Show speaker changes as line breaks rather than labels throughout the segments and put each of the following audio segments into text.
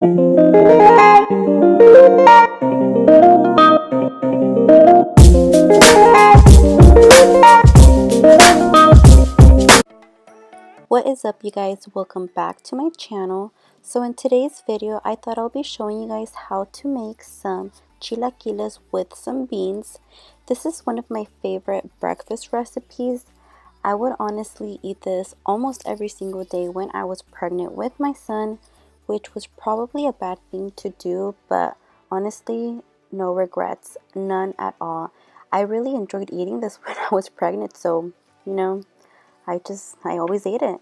What is up, you guys? Welcome back to my channel. So in today's video, I thought I'll be showing you guys how to make some chilaquiles with some beans. This is one of my favorite breakfast recipes. I would honestly eat this almost every single day when I was pregnant with my son, which was probably a bad thing to do, but honestly, no regrets, none at all. I really enjoyed eating this when I was pregnant, so I always ate it.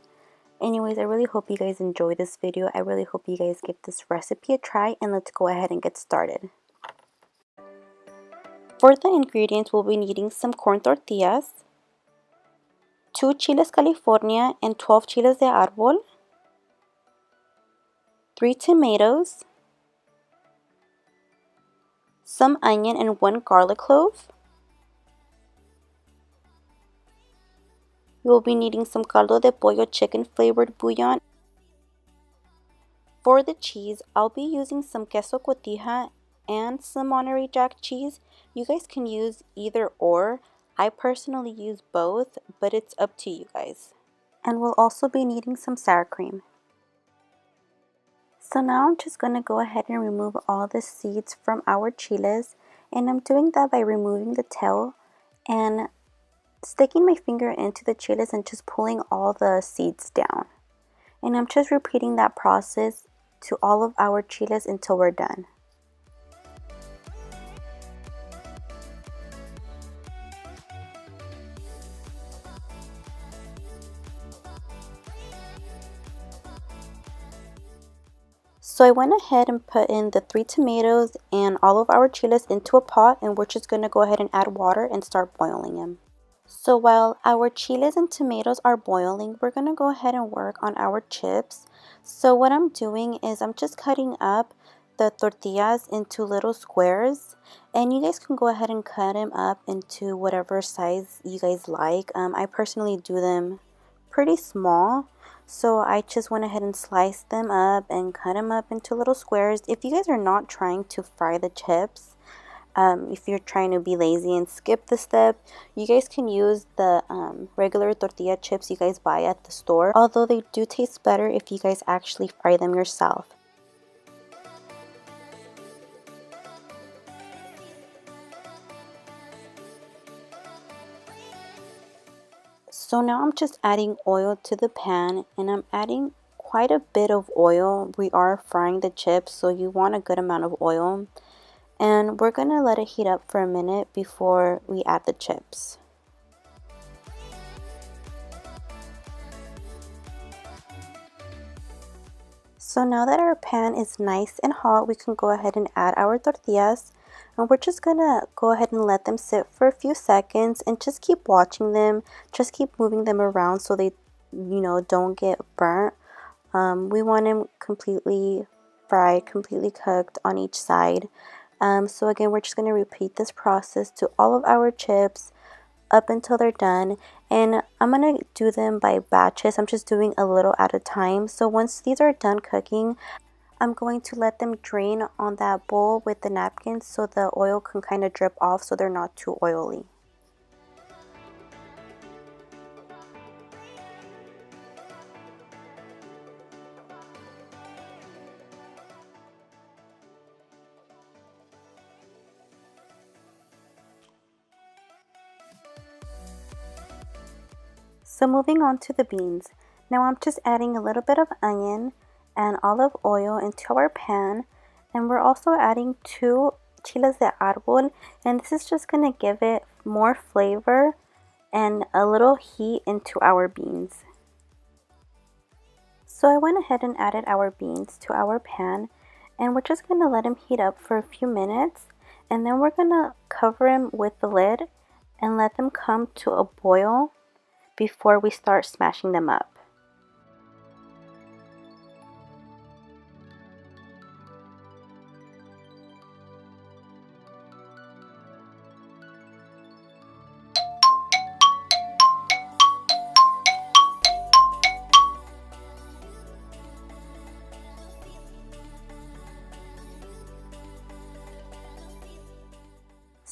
Anyways, I really hope you guys enjoy this video. I really hope you guys give this recipe a try, and let's go ahead and get started. For the ingredients, we'll be needing some corn tortillas, 2 Chiles California and 12 Chiles De Arbol, 3 tomatoes, some onion and 1 garlic clove. We'll be needing some caldo de pollo chicken flavored bouillon. For the cheese, I'll be using some Queso Cotija and some Monterey Jack cheese. You guys can use either or. I personally use both, but it's up to you guys. And we'll also be needing some sour cream. So now I'm just going to go ahead and remove all the seeds from our chiles. And I'm doing that by removing the tail and sticking my finger into the chiles and just pulling all the seeds down. And I'm just repeating that process to all of our chiles until we're done. So I went ahead and put in the 3 tomatoes and all of our chiles into a pot, and we're just going to go ahead and add water and start boiling them. So while our chiles and tomatoes are boiling, we're going to go ahead and work on our chips. So what I'm doing is I'm just cutting up the tortillas into little squares, and you guys can go ahead and cut them up into whatever size you guys like. I personally do them pretty small, so I just went ahead and sliced them up and cut them up into little squares. If you guys are not trying to fry the chips, if you're trying to be lazy and skip the step, you guys can use the regular tortilla chips you guys buy at the store, although they do taste better if you guys actually fry them yourself. So now I'm just adding oil to the pan, and I'm adding quite a bit of oil. We are frying the chips, so you want a good amount of oil. And we're going to let it heat up for a minute before we add the chips. So now that our pan is nice and hot, we can go ahead and add our tortillas. And we're just going to go ahead and let them sit for a few seconds and just keep watching them. Just keep moving them around so they, don't get burnt. We want them completely fried, completely cooked on each side. So again, we're just going to repeat this process to all of our chips up until they're done. And I'm going to do them by batches. I'm just doing a little at a time. So once these are done cooking, I'm going to let them drain on that bowl with the napkins so the oil can kind of drip off so they're not too oily. So moving on to the beans. Now I'm just adding a little bit of onion and olive oil into our pan, and we're also adding 2 Chiles De Arbol, and this is just going to give it more flavor and a little heat into our beans. So I went ahead and added our beans to our pan, and we're just going to let them heat up for a few minutes, and then we're going to cover them with the lid and let them come to a boil before we start smashing them up.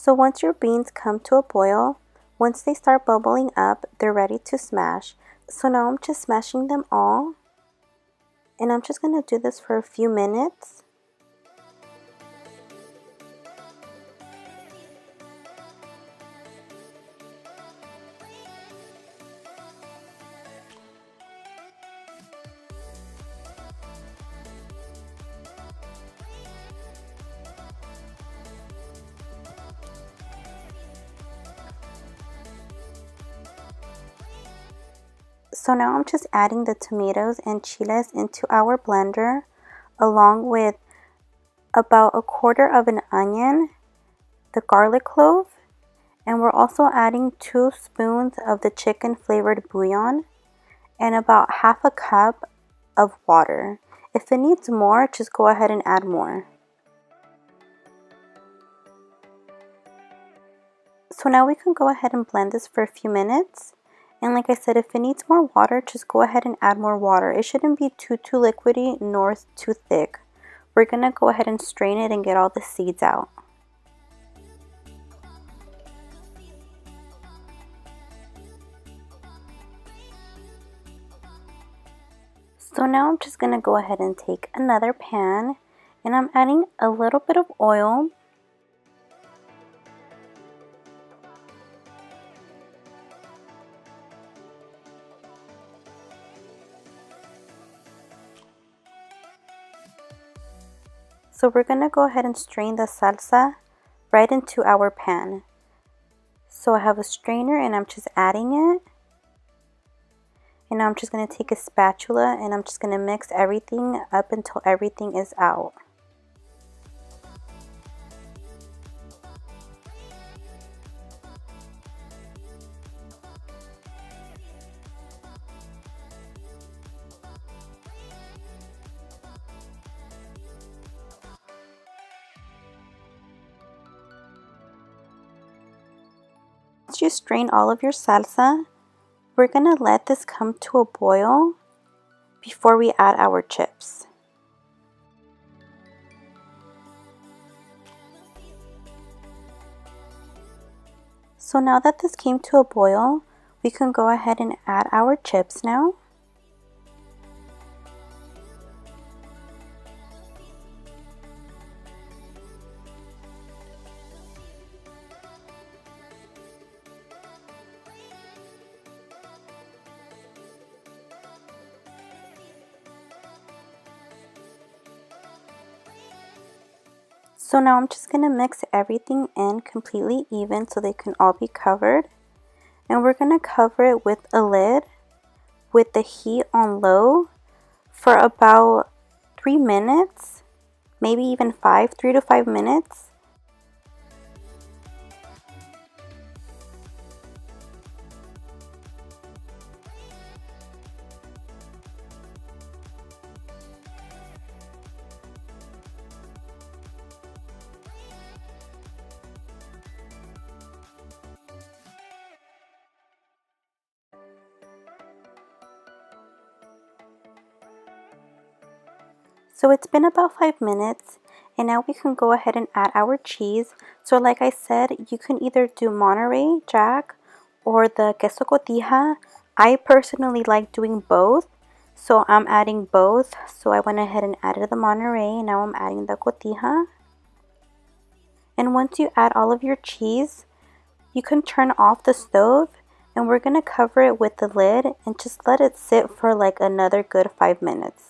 So once your beans come to a boil, once they start bubbling up, they're ready to smash. So now I'm just smashing them all. And I'm just going to do this for a few minutes. So now I'm just adding the tomatoes and chiles into our blender, along with about a quarter of an onion, the garlic clove, and we're also adding 2 spoons of the chicken flavored bouillon and about half a cup of water. If it needs more, just go ahead and add more. So now we can go ahead and blend this for a few minutes. And like I said, if it needs more water, just go ahead and add more water. It shouldn't be too liquidy nor too thick. We're going to go ahead and strain it and get all the seeds out. So now I'm just going to go ahead and take another pan and I'm adding a little bit of oil. So we're going to go ahead and strain the salsa right into our pan. So I have a strainer and I'm just adding it. And now I'm just going to take a spatula and I'm just going to mix everything up until everything is out. Once you strain all of your salsa, we're going to let this come to a boil before we add our chips. So now that this came to a boil, we can go ahead and add our chips now. So now I'm just going to mix everything in completely even so they can all be covered. And we're going to cover it with a lid with the heat on low for about 3 minutes, maybe even 3 to 5 minutes. So it's been about 5 minutes and now we can go ahead and add our cheese. So like I said, you can either do Monterey Jack or the Queso Cotija. I personally like doing both, so I'm adding both. So I went ahead and added the Monterey and now I'm adding the Cotija. And once you add all of your cheese, you can turn off the stove and we're going to cover it with the lid and just let it sit for like another good 5 minutes.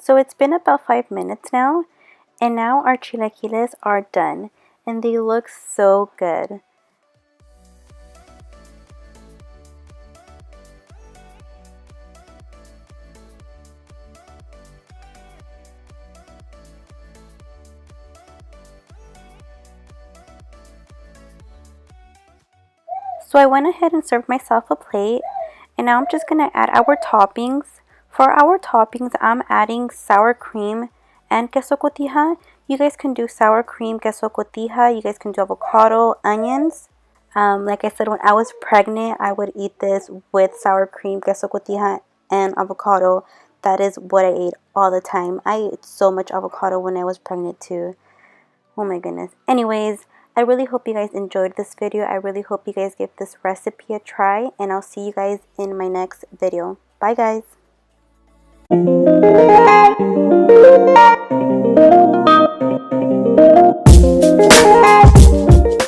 So it's been about 5 minutes now, and now our chilaquiles are done, and they look so good. So I went ahead and served myself a plate, and now I'm just going to add our toppings. For our toppings, I'm adding sour cream and queso cotija. You guys can do sour cream, queso cotija. You guys can do avocado, onions. Like I said, when I was pregnant, I would eat this with sour cream, queso cotija, and avocado. that is what I ate all the time. I ate so much avocado when I was pregnant too. Oh my goodness. Anyways, I really hope you guys enjoyed this video. I really hope you guys give this recipe a try, and I'll see you guys in my next video. Bye guys.